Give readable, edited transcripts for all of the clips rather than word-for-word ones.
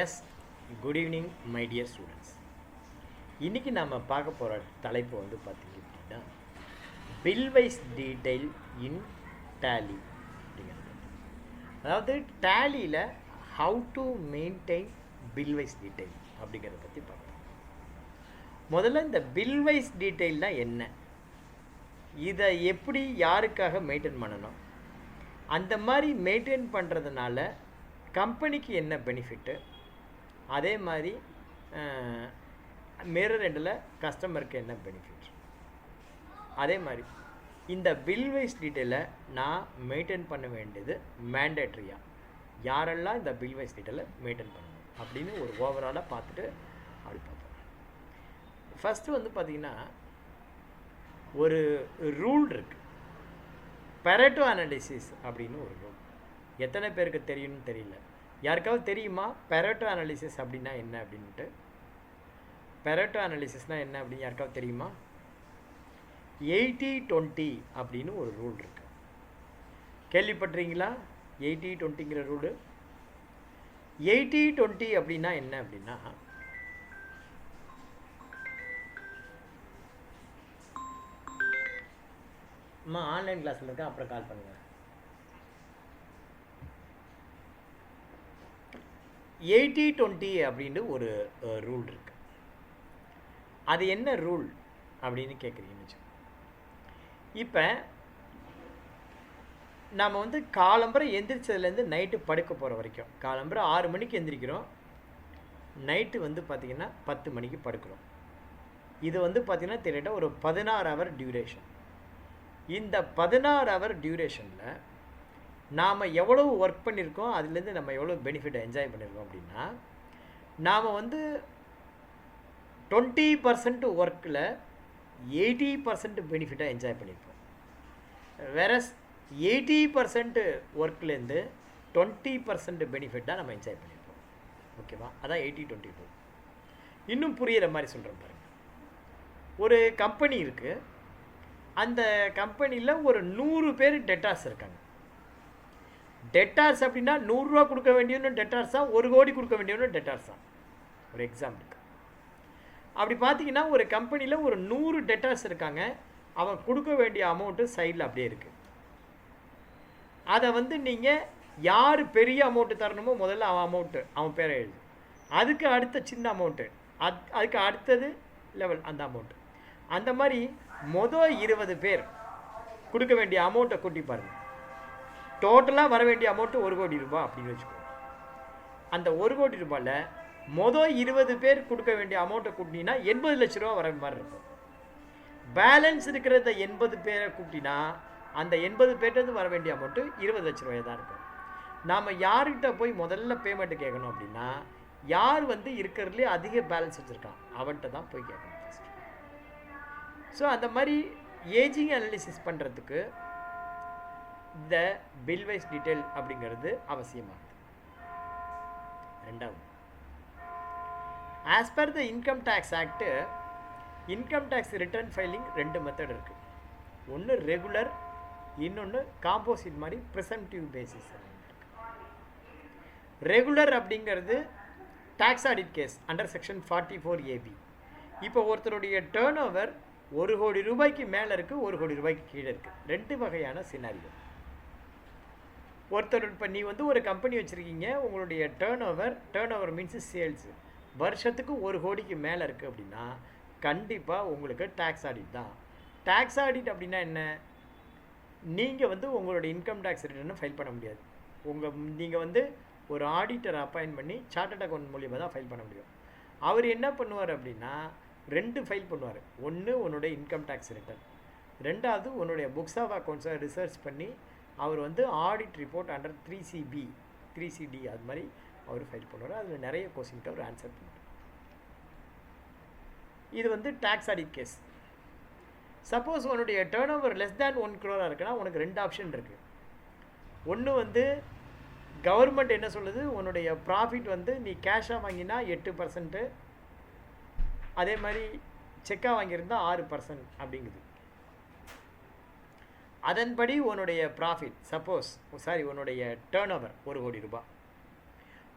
S, good evening my dear students. இன்றைக்கி நம்ம பார்க்க போகிற தலைப்பு வந்து பார்த்திங்க அப்படின்னா bill wise detail in Tally அப்படிங்கிறது. அதாவது டேலியில் how to maintain bill wise detail அப்படிங்கிறத பற்றி பார்க்கலாம். முதல்ல இந்த பில் வைஸ் டீட்டெயில்னால் என்ன, இதை எப்படி யாருக்காக மெயின்டைன் பண்ணணும், அந்த மாதிரி மெயின்டைன் பண்ணுறதுனால கம்பெனிக்கு என்ன பெனிஃபிட்டு, அதே மாதிரி மிரர் எண்டில் கஸ்டமருக்கு என்ன பெனிஃபிட், அதே மாதிரி இந்த பில் வைஸ் டீட்டெயிலை நான் மெயின்டைன் பண்ண வேண்டியது மேண்டேட்ரியா, யாரெல்லாம் இந்த பில் வைஸ் டீட்டெயிலை மெயின்டைன் பண்ணணும் அப்படின்னு ஒரு ஓவராலாக பார்த்துட்டு அப்படி பார்ப்போம். ஃபஸ்ட்டு வந்து பார்த்திங்கன்னா ஒரு ரூல் இருக்குது, பெரட்டோ அனாலிசிஸ் அப்படின்னு ஒரு ரூல். எத்தனை பேருக்கு தெரியும்னு தெரியல. யாருக்காவது தெரியுமா பெரட்டோ அனாலிசிஸ் அப்படின்னா என்ன அப்படின்ட்டு? பெரட்டோ அனாலிசிஸ்னால் என்ன அப்படின்னு யாருக்காவது தெரியுமா? 80-20 அப்படின்னு ஒரு ரூல் இருக்குது. கேள்விப்பட்டிருக்கீங்களா 80-20ங்கிற ரூலு? 80-20 அப்படின்னா என்ன அப்படின்னா, அம்மா ஆன்லைன் கிளாஸில் இருக்கேன், அப்புறம் கால் பண்ணுங்கள். 80-20 அப்படின்னு ஒரு ரூல் இருக்குது. அது என்ன ரூல் அப்படின்னு கேட்குறீங்கன்னு வச்சுக்கோங்க. இப்போ நாம் வந்து காலம்பரை எந்திரிச்சதுலேருந்து நைட்டு படுக்க போகிற வரைக்கும், காலம்பரை 6 மணிக்கு எந்திரிக்கிறோம், நைட்டு வந்து பார்த்திங்கன்னா 10 மணிக்கு படுக்கிறோம். இது வந்து பார்த்திங்கன்னா தெரியட்ட ஒரு 16 ஹவர் டியூரேஷன். இந்த 16 ஹவர் டியூரேஷனில் நாம் எவ்வளோ ஒர்க் பண்ணியிருக்கோம், அதுலேருந்து நம்ம எவ்வளோ பெனிஃபிட்டை என்ஜாய் பண்ணியிருக்கோம் அப்படின்னா, நாம் வந்து 20% ஒர்க்கில் 80% பெனிஃபிட்டை என்ஜாய் பண்ணியிருப்போம். வேறஸ் 80% ஒர்க்லேருந்து 20% பெனிஃபிட் தான் நம்ம என்ஜாய் பண்ணியிருப்போம். ஓகேவா? அதான் 80-20 ரூல். இன்னும் புரிகிற மாதிரி சொல்கிறேன் பாருங்கள். ஒரு கம்பெனி இருக்குது, அந்த கம்பெனியில் ஒரு 100 பேர் டெட்டார்ஸ் இருக்காங்க. டெட்டார்ஸ் அப்படின்னா 100 ரூபா கொடுக்க வேண்டியவனும் டெட்டார்ஸ் தான், 1 கோடி கொடுக்க வேண்டியவனும் டெட்டார்ஸ் தான். ஒரு எக்ஸாம்பிளுக்கு அப்படி பார்த்தீங்கன்னா ஒரு கம்பெனியில் ஒரு 100 டெட்டார்ஸ் இருக்காங்க, அவன் கொடுக்க வேண்டிய அமௌண்ட்டு சைடில் அப்படியே இருக்குது. அதை வந்து நீங்கள் யார் பெரிய அமௌண்ட்டு தரணுமோ முதல்ல அவன் அமௌண்ட்டு அவன் பேரை எழுது, அதுக்கு அடுத்த சின்ன அமௌண்ட்டு, அதுக்கு அடுத்தது லெவல் அந்த அமௌண்ட்டு. அந்த மாதிரி மொதல் 20 பேர் கொடுக்க வேண்டிய அமௌண்ட்டை கூட்டி பாருங்கள். டோட்டலாக வர வேண்டிய அமௌண்ட்டு 1 கோடி ரூபாய் அப்படின்னு வச்சுக்கோங்க. அந்த 1 கோடி ரூபாயில் மொதல் 20 பேர் கொடுக்க வேண்டிய அமௌண்ட்டை கூட்டினா 80 லட்ச ரூபா வர மாதிரி இருக்கும். பேலன்ஸ் இருக்கிறத 80 பேரை கூட்டினா அந்த 80 பேர்ட்டு வர வேண்டிய அமௌண்ட்டு 20 லட்ச ரூபாய் தான் இருக்கும். நாம் யார்கிட்ட போய் முதல்ல பேமெண்ட்டு கேட்கணும் அப்படின்னா, யார் வந்து இருக்கிறதுலே அதிக பேலன்ஸ் வச்சுருக்கான் அவன்கிட்ட தான் போய் கேட்கணும் ஃபஸ்ட்டு. ஸோ அந்த மாதிரி ஏஜிங் அனாலிசிஸ் பண்ணுறதுக்கு இந்த பில் வைஸ் டீட்டெயில் அப்படிங்கிறது அவசியமாகுது. ரெண்டாவது, as per the income tax act, income tax return filing 2 method இருக்குது. ஒன்று ரெகுலர், இன்னொன்று காம்போசிட் மாதிரி ப்ரிசம்டிவ் பேசிஸ். ரெகுலர் அப்படிங்கிறது tax audit case under section 44AB. இப்போ ஒருத்தருடைய டேர்ன் ஓவர் 1 கோடி ரூபாய்க்கு மேலே இருக்குது, 1 கோடி ரூபாய்க்கு கீழே இருக்குது. 2 வகையான சினாரியோ. ஒருத்தர் இப்போ நீ வந்து ஒரு கம்பெனி வச்சுருக்கீங்க, உங்களுடைய டேர்ன் ஓவர் மீன்ஸ் சேல்ஸு வருஷத்துக்கு 1 கோடிக்கு மேலே இருக்குது அப்படின்னா கண்டிப்பாக உங்களுக்கு டேக்ஸ் ஆடிட் தான். டேக்ஸ் ஆடிட் அப்படின்னா என்ன? நீங்கள் வந்து உங்களுடைய இன்கம் டேக்ஸ் ரிட்டர்னை ஃபைல் பண்ண முடியாது. நீங்கள் வந்து ஒரு ஆடிட்டர் அப்பாயின்ட் பண்ணி சார்ட்டர்ட் அக்கௌண்ட் மூலியமாக தான் ஃபைல் பண்ண முடியும். அவர் என்ன பண்ணுவார் அப்படின்னா 2 ஃபைல் பண்ணுவார். ஒன்று உன்னுடைய இன்கம் டேக்ஸ் ரிட்டர்ன், ரெண்டாவது உன்னுடைய புக்ஸ் ஆஃப் அக்கௌண்ட்ஸை ரிசர்ச் பண்ணி அவர் வந்து audit report under 3CB 3CD அது மாதிரி அவர் ஃபைல் பண்ணுவார். அதில் நிறைய கொஸ்டினுக்கு அவர் ஆன்சர் பண்ணுவார். இது வந்து டேக்ஸ் ஆடிட் கேஸ். சப்போஸ் உன்னுடைய turn over less than 1 crore இருக்குன்னா உனக்கு 2 ஆப்ஷன் இருக்குது. ஒன்று வந்து கவர்மெண்ட் என்ன சொல்லுது, உன்னுடைய ப்ராஃபிட் வந்து நீ கேஷாக வாங்கினா 8%, அதே மாதிரி செக்காக வாங்கியிருந்தால் 6% அப்படிங்குது. அதன்படி உன்னுடைய ப்ராஃபிட் உன்னுடைய டேர்ன் ஓவர் 1 கோடி ரூபாய்,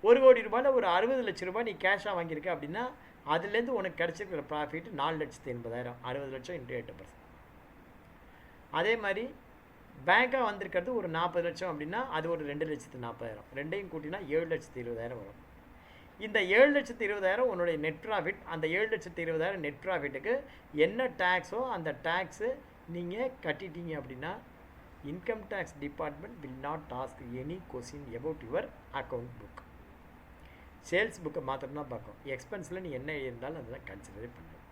ஒரு கோடி ரூபாயில் ஒரு 60 லட்ச ரூபாய் நீ கேஷாக வாங்கியிருக்க அப்படின்னா அதுலேருந்து உனக்கு கிடச்சிருக்கிற ப்ராஃபிட் 4,80,000. 60 லட்சம் × 8%. அதே மாதிரி பேங்காக வந்திருக்கிறது ஒரு 40 லட்சம் அப்படின்னா அது ஒரு 2,40,000. ரெண்டையும் கூட்டினா 7,20,000 வரும். இந்த 7,20,000 உன்னுடைய நெட் ப்ராஃபிட். அந்த 7,20,000 நெட் ப்ராஃபிட்டுக்கு என்ன டேக்ஸோ அந்த டேக்ஸு நீங்கள் கட்டிட்டீங்க அப்படின்னா income tax department will not ask any question about your account book. Sales புக்கை மாத்திரம் தான் பார்க்கும். எக்ஸ்பென்ஸில் நீ என்ன இருந்தாலும் அதெல்லாம் கன்சிடரே பண்ணணும்.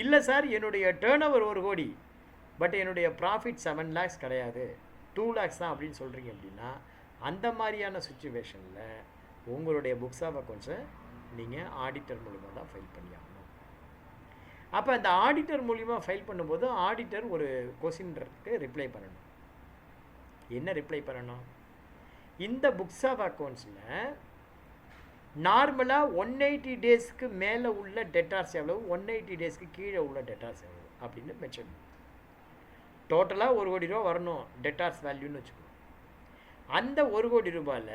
இல்லை சார் என்னுடைய டேர்ன் ஓவர் 1 கோடி பட் என்னுடைய ப்ராஃபிட் 7 lakhs கிடையாது 2 lakhs தான் அப்படின்னு சொல்கிறீங்க அப்படின்னா அந்த மாதிரியான சுச்சுவேஷனில் உங்களுடைய புக்ஸ் ஆஃப் அக்கௌண்ட்ஸை நீங்கள் ஆடிட்டர் மூலிமா தான் ஃபைல் பண்ணி ஆகணும். அப்போ அந்த ஆடிட்டர் மூலிமா ஃபைல் பண்ணும்போது ஆடிட்டர் ஒரு கொஸ்டின்க்கு ரிப்ளை பண்ணணும். என்ன ரிப்ளை பண்ணணும்? இந்த புக்ஸ் ஆஃப் அக்கௌண்ட்ஸில் நார்மலாக 180 டேஸ்க்கு மேலே உள்ள டெட்டார்ஸ் எவ்வளவு, 180 டேஸ்க்கு கீழே உள்ள டெட்டார்ஸ் எவ்வளவு அப்படின்னு மென்ஷன். டோட்டலாக 1 கோடி ரூபா வரணும் டெட்டார்ஸ் வேல்யூன்னு வச்சுக்கணும். அந்த 1 கோடி ரூபாயில்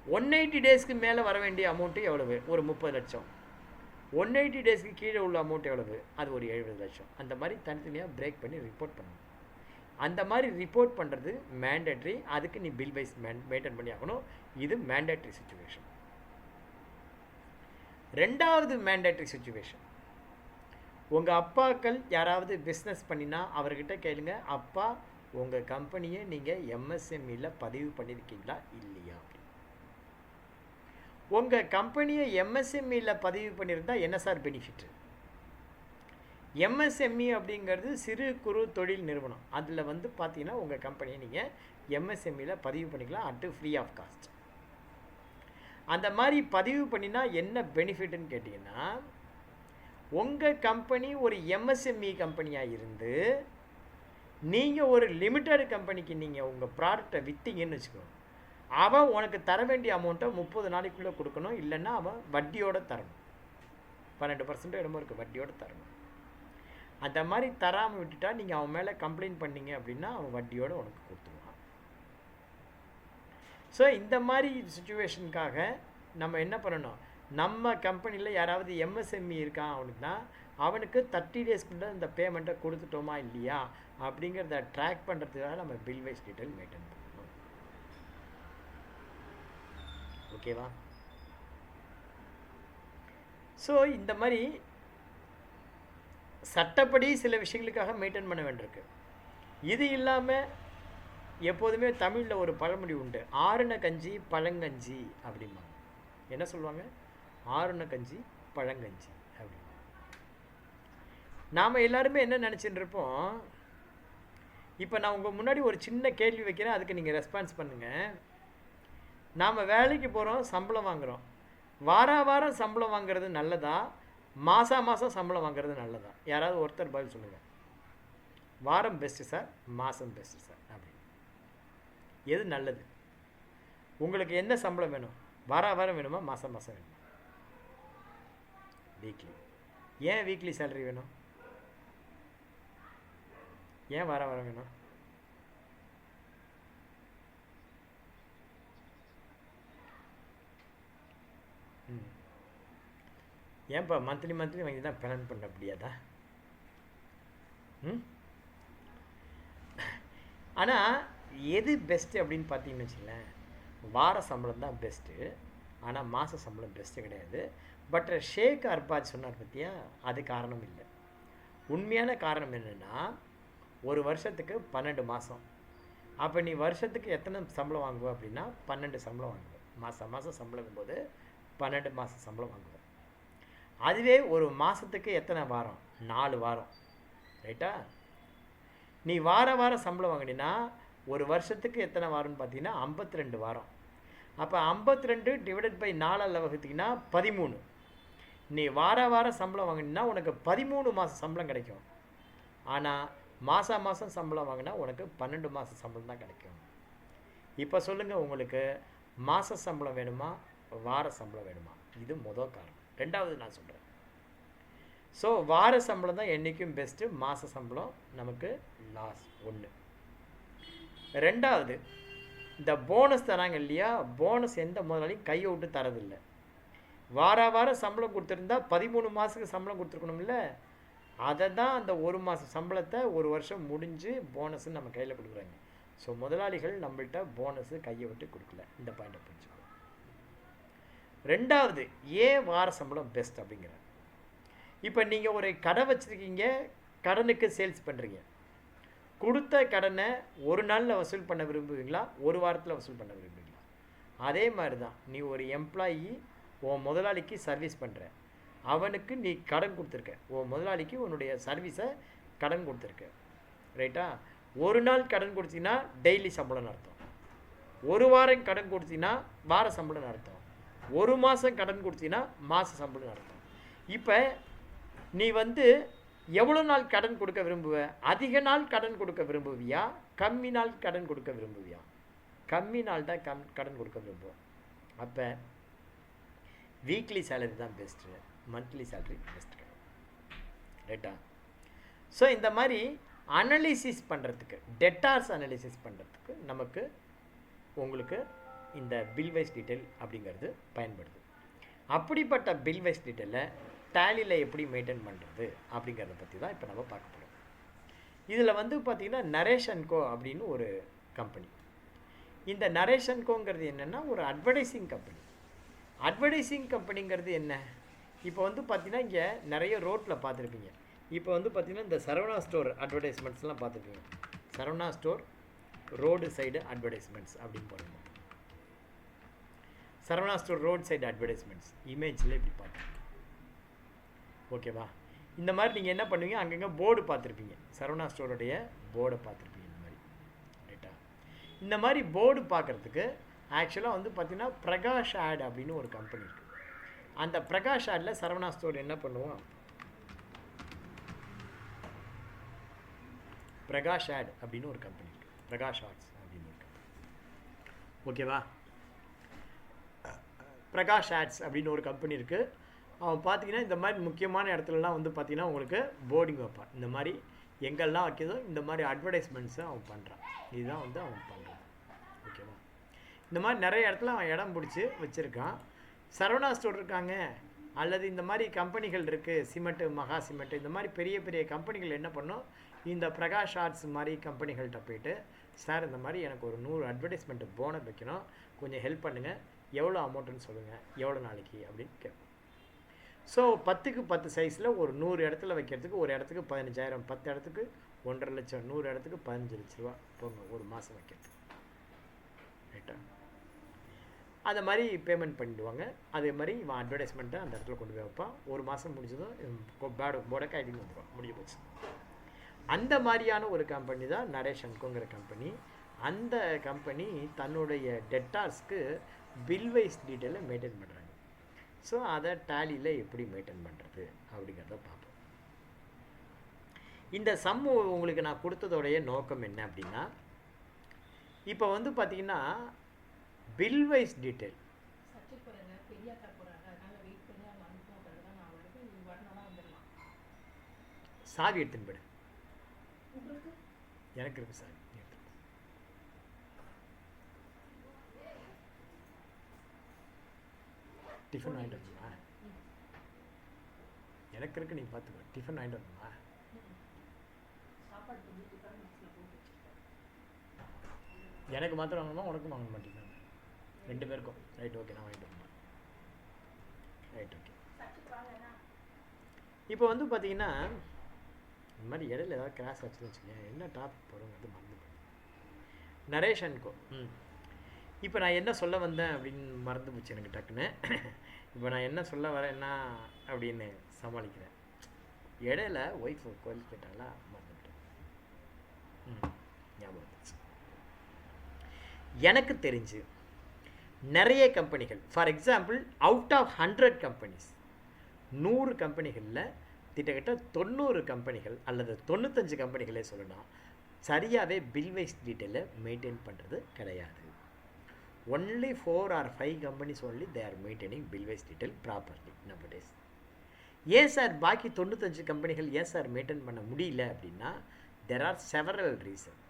180 டேஸ்க்கு மேலே வர வேண்டிய அமௌண்ட்டு எவ்வளவு? ஒரு 30 லட்சம். 180 டேஸ்க்கு கீழே உள்ள அமௌண்ட் எவ்வளவு? அது ஒரு 70 லட்சம். அந்த மாதிரி தனித்தனியாக பிரேக் பண்ணி ரிப்போர்ட் பண்ணணும். அந்த மாதிரி ரிப்போர்ட் பண்ணுறது மேண்டேட்ரி. அதுக்கு நீ பில் வைஸ் மெயின்டைன் பண்ணி ஆகணும். இது மேண்டேட்ரி சுச்சுவேஷன். ரெண்டாவது மேண்டேட்ரி சுச்சுவேஷன், உங்கள் அப்பாக்கள் யாராவது பிஸ்னஸ் பண்ணினா அவர்கிட்ட கேளுங்க, அப்பா உங்கள் கம்பெனியை நீங்கள் எம்எஸ்எம்இயில் பதிவு பண்ணியிருக்கீங்களா இல்லையா அப்படின்னு. உங்கள் கம்பெனியை எம்எஸ்எம்இயில் பதிவு பண்ணியிருந்தால் என்ன சார் பெனிஃபிட்? எம்எஸ்எம்இ அப்படிங்கிறது சிறு குறு தொழில் நிறுவனம். அதில் பார்த்தீங்கன்னா உங்கள் கம்பெனியை நீங்கள் எம்எஸ்எம்இயில் பதிவு பண்ணிக்கலாம் அட் ஃப்ரீ ஆஃப் காஸ்ட். அந்த மாதிரி பதிவு பண்ணினா என்ன பெனிஃபிட்னு கேட்டிங்கன்னா, உங்கள் கம்பெனி ஒரு எம்எஸ்எம்இ கம்பெனியாக இருந்து நீங்கள் ஒரு லிமிட்டட் கம்பெனிக்கு நீங்கள் உங்கள் ப்ராடக்டை விற்றீங்கன்னு வச்சுக்கோங்க, அவன் உனக்கு தர வேண்டிய அமௌண்ட்டை 30 நாளைக்குள்ளே கொடுக்கணும். இல்லைன்னா அவன் வட்டியோடு தரணும். 12% என்னமோ இருக்குது, வட்டியோடு தரணும். அந்த மாதிரி தராமல் விட்டுட்டா நீங்கள் அவன் மேலே கம்ப்ளைண்ட் பண்ணீங்க அப்படின்னா அவன் வட்டியோடு உனக்கு கொடுத்துருவான். ஸோ இந்த மாதிரி சுச்சுவேஷனுக்காக நம்ம என்ன பண்ணணும், நம்ம கம்பெனியில் யாராவது எம்எஸ்எம்இ இருக்கான் அவனுக்குனா அவனுக்கு 30 டேஸ்க்குள்ளே இந்த பேமெண்ட்டை கொடுத்துட்டோமா இல்லையா அப்படிங்கிறத ட்ராக் பண்ணுறதுக்காக நம்ம பில் வைஸ் டீட்டெயில் மெயின்டைன் பண்ணணும். ஓகேவா? ஸோ இந்த மாதிரி சட்டப்படி சில விஷயங்களுக்காக மெயின்டைன் பண்ண வேண்டியிருக்கு. இது இல்லாமல் எப்போதுமே தமிழில் ஒரு பழமொழி உண்டு, ஆறுன கஞ்சி பழங்கஞ்சி அப்படிம்பாங்க. என்ன சொல்லுவாங்க? ஆறுன கஞ்சி பழங்கஞ்சி அப்படிம்பாங்க. நாம் எல்லாருமே என்ன நினச்சிட்டு இருப்போம், இப்போ நான் உங்கள் முன்னாடி ஒரு சின்ன கேள்வி வைக்கிறேன், அதுக்கு நீங்கள் ரெஸ்பான்ஸ் பண்ணுங்கள். நாம் வேலைக்கு போகிறோம், சம்பளம் வாங்குகிறோம். வாரம் சம்பளம் வாங்குறது நல்லதா, மாதம் சம்பளம் வாங்குறது நல்லதா? யாராவது ஒருத்தர் பதில் சொல்லுங்கள். வாரம் பெஸ்ட்டு சார், மாதம் பெஸ்ட்டு சார் அப்படின்னு. எது நல்லது? உங்களுக்கு என்ன சம்பளம் வேணும்? வாரம் வேணுமா, மாதம் வேணுமா? வீக்லி. ஏன் வீக்லி சேலரி வேணும்? ஏன் வாரம் வேணும்? ஏன்ப்பா மந்த்லி வாங்கி தான் பிளான் பண்ண முடியாதா? ஆனால் எது பெஸ்ட்டு அப்படின்னு பார்த்தீங்கன்னு வச்சுங்களேன், வார சம்பளம் தான் பெஸ்ட்டு. ஆனால் மாத சம்பளம் பெஸ்ட்டு கிடையாது. பட் ஷேக் அர்பாஜ் சொன்னார் பார்த்தியா, அது காரணம் இல்லை. உண்மையான காரணம் என்னென்னா, ஒரு வருஷத்துக்கு 12 மாதம். அப்போ நீ வருஷத்துக்கு எத்தனை சம்பளம் வாங்குவ அப்படின்னா 12 சம்பளம் வாங்குவேன். மாதம் சம்பளம் போது 12 மாதம் சம்பளம் வாங்குவேன். அதுவே ஒரு மாதத்துக்கு எத்தனை வாரம்? 4 வாரம். ரைட்டா? நீ வாரம் சம்பளம் வாங்கினா ஒரு வருஷத்துக்கு எத்தனை வாரம்னு பார்த்தீங்கன்னா 52 வாரம். அப்போ 52 டிவைடட் பை 4 வகுத்திங்கன்னா 13. நீ வாரம் சம்பளம் வாங்கினா உனக்கு 13 மாதம் சம்பளம் கிடைக்கும். ஆனால் மாதம் சம்பளம் வாங்கினா உனக்கு 12 மாதம் சம்பளம் தான் கிடைக்கும். இப்போ சொல்லுங்கள், உங்களுக்கு மாத சம்பளம் வேணுமா, வார சம்பளம் வேணுமா? இது முதல் காரணம். ரெண்டாவது நான் சொல்கிறேன். ஸோ வார சம்பளம் தான் என்றைக்கும் பெஸ்ட்டு, மாத சம்பளம் நமக்கு லாஸ். ஒன்று. ரெண்டாவது, இந்த போனஸ் தராங்க இல்லையா, போனஸ் எந்த முதலாளியும் கையை விட்டு தரதில்லை. வாரம் சம்பளம் கொடுத்துருந்தா 13 மாதத்துக்கு சம்பளம் கொடுத்துருக்கணும்ல, அதை தான் அந்த 1 மாதம் சம்பளத்தை 1 வருஷம் முடிஞ்சு போனஸ்ன்னு நம்ம கையில் கொடுக்குறாங்க. ஸோ முதலாளிகள் நம்மள்கிட்ட போனஸு கையை விட்டு கொடுக்கல. இந்த பாயிண்டை புரிஞ்சுக்கோ. ரெண்டாவது, ஏன் வார சம்பளம் பெஸ்ட் அப்படிங்கிற. இப்போ நீங்கள் ஒரு கடை வச்சுருக்கீங்க, கடனுக்கு சேல்ஸ் பண்ணுறீங்க. கொடுத்த கடனை ஒரு நாளில் வசூல் பண்ண விரும்புவீங்களா, ஒரு வாரத்தில் வசூல் பண்ண விரும்புவீங்களா? அதே மாதிரி தான் நீ ஒரு எம்ப்ளாயி உன் முதலாளிக்கு சர்வீஸ் பண்ணுற, அவனுக்கு நீ கடன் கொடுத்துருக்க, உன் முதலாளிக்கு உன்னுடைய சர்வீஸை கடன் கொடுத்துருக்க, ரைட்டா? ஒரு நாள் கடன் கொடுத்தீங்கன்னா டெய்லி சம்பளம்னு அர்த்தம். ஒரு வாரம் கடன் கொடுத்தீங்கன்னா வார சம்பளம்னு அர்த்தம். ஒரு மாதம் கடன் கொடுத்தீங்கன்னா மாத சம்பளம்னு அர்த்தம். இப்போ நீ எவ்வளோ நாள் கடன் கொடுக்க விரும்புவ? அதிக நாள் கடன் கொடுக்க விரும்புவியா, கம்மி நாள் கடன் கொடுக்க விரும்புவியா? கம்மி நாள் தான் கடன் கொடுக்க விரும்புவோம். அப்போ வீக்லி சேலரி தான் பெஸ்ட்டு, மந்த்லி சேலரி பெஸ்ட் கிடையாது, ரைட்டா? ஸோ இந்த மாதிரி அனலிசிஸ் பண்ணுறதுக்கு, டெட்டார்ஸ் அனலிசிஸ் பண்ணுறதுக்கு நமக்கு உங்களுக்கு இந்த பில் வைஸ் டீட்டெயில் அப்படிங்கிறது பயன்படுது. அப்படிப்பட்ட பில் வைஸ் டீட்டெயிலை டேலியில் எப்படி மெயின்டைன் பண்ணுறது அப்படிங்கிறத பற்றி தான் இப்போ நம்ம பார்க்க போகிறோம். இதில் பார்த்திங்கன்னா நரேஷன் கோ அப்படின்னு ஒரு கம்பெனி. இந்த நரேஷன் கோங்கிறது என்னென்னா ஒரு அட்வர்டைஸிங் கம்பெனி. அட்வர்டைஸிங் கம்பெனிங்கிறது என்ன? இப்போ பார்த்திங்கன்னா இங்கே நிறைய ரோட்டில் பார்த்துருப்பீங்க. இப்போ பார்த்திங்கன்னா இந்த சரவணா ஸ்டோர் அட்வர்டைஸ்மெண்ட்ஸ்லாம் பார்த்துருப்பீங்க. Saravana store road side advertisements அப்படின்னு போடுங்க. Saravana store road side advertisements இமேஜில் இப்படி பார்த்துருப்பீங்க. ஓகேவா? இந்த மாதிரி நீங்கள் என்ன பண்ணுவீங்க, அங்கங்கே போர்டு பார்த்துருப்பீங்க, சரவணா ஸ்டோருடைய போர்டை பார்த்துருப்பீங்க இந்த மாதிரி, ரைட்டா? இந்த மாதிரி போர்டு பார்க்குறதுக்கு ஆக்சுவலாக பார்த்திங்கன்னா பிரகாஷ் ஆட் அப்படின்னு ஒரு கம்பெனி இருக்குது. அந்த பிரகாஷ் ஆடில் சரவணா ஸ்டோர் என்ன பண்ணுவோம், பிரகாஷ் ஆட் அப்படின்னு ஒரு கம்பெனி இருக்குது, பிரகாஷ் ஆட்ஸ் அப்படின்னு ஒரு கம்பெனி. ஓகேவா? பிரகாஷ் ஆட்ஸ் அப்படின்னு ஒரு கம்பெனி இருக்குது. அவன் பார்த்தீங்கன்னா இந்த மாதிரி முக்கியமான இடத்துலலாம் பார்த்தீங்கன்னா உங்களுக்கு போர்டிங் வைப்பான். இந்த மாதிரி எங்கெல்லாம் வைக்கிறதோ இந்த மாதிரி அட்வர்டைஸ்மெண்ட்ஸை அவன் பண்ணுறான். இதுதான் அவன் பண்ணுறான். ஓகேவா? இந்த மாதிரி நிறைய இடத்துல அவன் இடம் பிடிச்சி வச்சுருக்கான். சரவணா ஸ்டோர் இருக்காங்க, அல்லது இந்த மாதிரி கம்பெனிகள் இருக்குது, சிமெண்ட்டு, மகா சிமெண்ட்டு, இந்த மாதிரி பெரிய பெரிய கம்பெனிகள் என்ன பண்ணும், இந்த பிரகாஷ் ஆர்ட்ஸ் மாதிரி கம்பெனிகள்கிட்ட போய்ட்டு, சார் இந்த மாதிரி எனக்கு ஒரு 100 அட்வர்டைஸ்மெண்ட்டு போனஸ் வைக்கணும், கொஞ்சம் ஹெல்ப் பண்ணுங்கள், எவ்வளோ அமௌண்ட்டுன்னு சொல்லுங்கள், எவ்வளோ நாளைக்கு அப்படின்னு கேட்போம். ஸோ 10க்கு 10 சைஸில் ஒரு 100 இடத்துல வைக்கிறதுக்கு, ஒரு இடத்துக்கு 15,000, 10 இடத்துக்கு 1,50,000, 100 இடத்துக்கு 15 லட்ச ரூபா போங்க ஒரு மாதம் வைக்கிறதுக்கு, ரைட்டா? அதை மாதிரி பேமெண்ட் பண்ணிவிடுவாங்க. அதே மாதிரி இவன் அட்வர்டைஸ்மெண்ட்டை அந்த இடத்துல கொண்டு போய் வைப்பான். ஒரு மாதம் முடிஞ்சதும் போர்டை கைதின்னு வந்துடுவான், முடிஞ்சு போச்சு. அந்த மாதிரியான ஒரு கம்பெனி தான் நரேஷன் கோங்கிற கம்பெனி. அந்த கம்பெனி தன்னுடைய டெட்டார்ஸ்க்கு பில்வைஸ் டீட்டெயிலை மெயின்டைன் பண்ணுறாங்க. ஸோ அதை டேலியில் எப்படி மெயின்டைன் பண்ணுறது அப்படிங்கிறத பார்ப்போம். இந்த சம்மு உங்களுக்கு நான் கொடுத்ததோடைய நோக்கம் என்ன அப்படின்னா, இப்போ பார்த்திங்கன்னா பில்வைஸ் டீட்டெயில் சாவி எடுத்துன்னு போய்டு, எனக்கு இருக்கு சாவி. டிஃபன் வாங்கிட்டு வரணுமா? எனக்கு இருக்கு, நீங்கள் பார்த்துக்கோ. டிஃபன் வாங்கிட்டு வரணுமா? எனக்கு மாத்திரம் வாங்கணுமா, உனக்கும் வாங்க மாட்டீங்க? 2 பேருக்கும். ரைட், ஓகே, நான் வாங்கிட்டு வரணும். Right, okay. இப்போ பார்த்தீங்கன்னா இந்த மாதிரி இடையில ஏதாவது கிராஸ் ஆச்சுன்னு வச்சுக்கோங்க, என்ன டாபிக் போடுங்கிறது மறந்து போய் நரேஷன்கோ. இப்போ நான் என்ன சொல்ல வந்தேன் அப்படின்னு மறந்து போச்சு எனக்கு டக்குன்னு. இப்போ நான் என்ன சொல்ல வரேன்னா அப்படின்னு சமாளிக்கிறேன். இடையில ஒய்ஃப் கோயில் கேட்டாங்களா, மறந்துவிட்டேன். ஞாபகம் வந்துச்சு. எனக்கு தெரிஞ்சு நிறைய கம்பெனிகள், for example out of 100 companies, 100 கம்பெனிகளில் கிட்டத்தட்ட 90 கம்பெனிகள் அல்லது 95 கம்பெனிகளே சொல்லலாம், சரியாகவே பில்வைஸ் டீட்டெயிலை மெயின்டைன் பண்ணுறது கிடையாது. Only 4 or 5 companies only they are maintaining bill-wise detail properly nowadays. ஏன் சார் பாக்கி 95 கம்பெனிகள் ஏன் சார் மெயின்டைன் பண்ண முடியல அப்படின்னா, there are several reasons.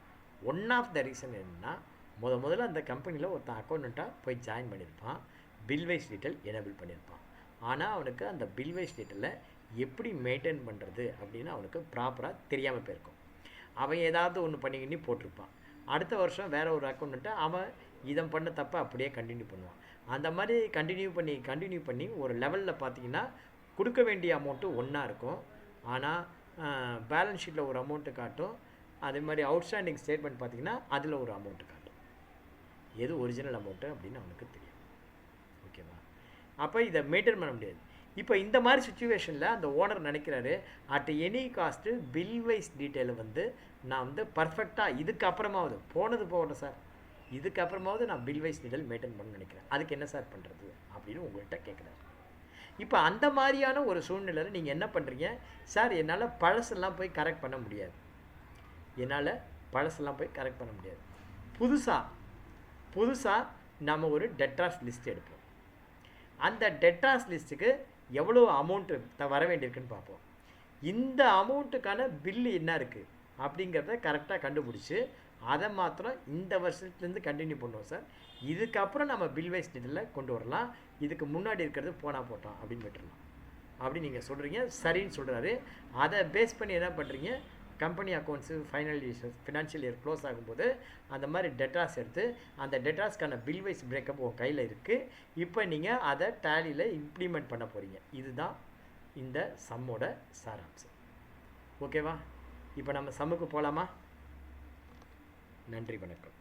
One of the reason என்னன்னா, முதல்ல அந்த கம்பெனியில் ஒருத்தன் அக்கௌண்ட்டாக போய் ஜாயின் பண்ணியிருப்பான், பில் வைஸ் டீட்டெயில் எனேபிள் பண்ணியிருப்பான். ஆனால் அவனுக்கு அந்த பில் வைஸ் டீட்டெயிலில் எப்படி மெயின்டைன் பண்ணுறது அப்படின்னு அவனுக்கு ப்ராப்பராக தெரியாமல் போயிருக்கும். அவன் ஏதாவது ஒன்று பண்ணி போட்டிருப்பான். அடுத்த வருஷம் வேறு ஒரு அக்கௌண்ட்டை அவன் இதை பண்ண தப்ப அப்படியே கண்டினியூ பண்ணுவான். அந்த மாதிரி கண்டினியூ பண்ணி ஒரு லெவலில் பார்த்தீங்கன்னா கொடுக்க வேண்டிய அமௌண்ட்டு ஒன்றா இருக்கும். ஆனால் பேலன்ஸ் ஷீட்டில் ஒரு அமௌண்ட்டு காட்டும். அதே மாதிரி அவுட்ஸ்டாண்டிங் ஸ்டேட்மெண்ட் பார்த்தீங்கன்னா அதில் ஒரு அமௌண்ட்டு காட்டும். எது ஒரிஜினல் அமௌண்ட்டு அப்படின்னு அவனுக்கு தெரியும். ஓகேவா? அப்போ இதை மெயின்டைன் பண்ண முடியாது. இப்போ இந்த மாதிரி சுச்சுவேஷனில் அந்த ஓனர் நினைக்கிறாரு, at any cost bill wise டீட்டெயிலை நான் பர்ஃபெக்டாக இதுக்கப்புறமாவது போனது போகட்டும் சார், இதுக்கப்புறமாவது நான் பில் வைஸ் டீட்டெயில் மெயின்டைன் பண்ண நினைக்கிறேன், அதுக்கு என்ன சார் பண்ணுறது அப்படின்னு உங்கள்கிட்ட கேட்குறாரு. இப்போ அந்த மாதிரியான ஒரு சூழ்நிலையில் நீங்கள் என்ன பண்ணுறீங்க, சார் என்னால் பழசெல்லாம் போய் கரெக்ட் பண்ண முடியாது, புதுசாக நம்ம ஒரு டெட்டார்ஸ் லிஸ்ட் எடுப்போம். அந்த டெட்டார்ஸ் லிஸ்ட்டுக்கு எவ்வளோ அமௌண்ட்டு வர வேண்டியிருக்குன்னு பார்ப்போம். இந்த அமௌண்ட்டுக்கான பில்லு என்ன இருக்குது அப்படிங்கிறத கரெக்டாக கண்டுபிடிச்சி அதை மாத்திரம் இந்த வருஷத்துலேருந்து கண்டினியூ பண்ணுவோம் சார். இதுக்கப்புறம் நம்ம பில் வைஸ் டீட்டெயிலில் கொண்டு வரலாம், இதுக்கு முன்னாடி இருக்கிறது போனால் போட்டோம் அப்படின்னு விட்டுடலாம் அப்படி நீங்கள் சொல்கிறீங்க. சரின்னு சொல்கிறாரு. அதை பேஸ் பண்ணி என்ன பண்ணுறீங்க, company accounts financial year close ஆகும்போது அந்த மாதிரி டெட்டாஸ் எடுத்து அந்த டெட்டாஸ்க்கான பில் வைஸ் பிரேக்கப் உங்கள் கையில் இருக்குது. இப்போ நீங்கள் அதை டேலியில் இம்ப்ளிமெண்ட் பண்ண போகிறீங்க. இதுதான் இந்த சம்மோட சாராம்சம். ஓகேவா? இப்போ நம்ம சம்முக்கு போகலாமா? நன்றி, வணக்கம்.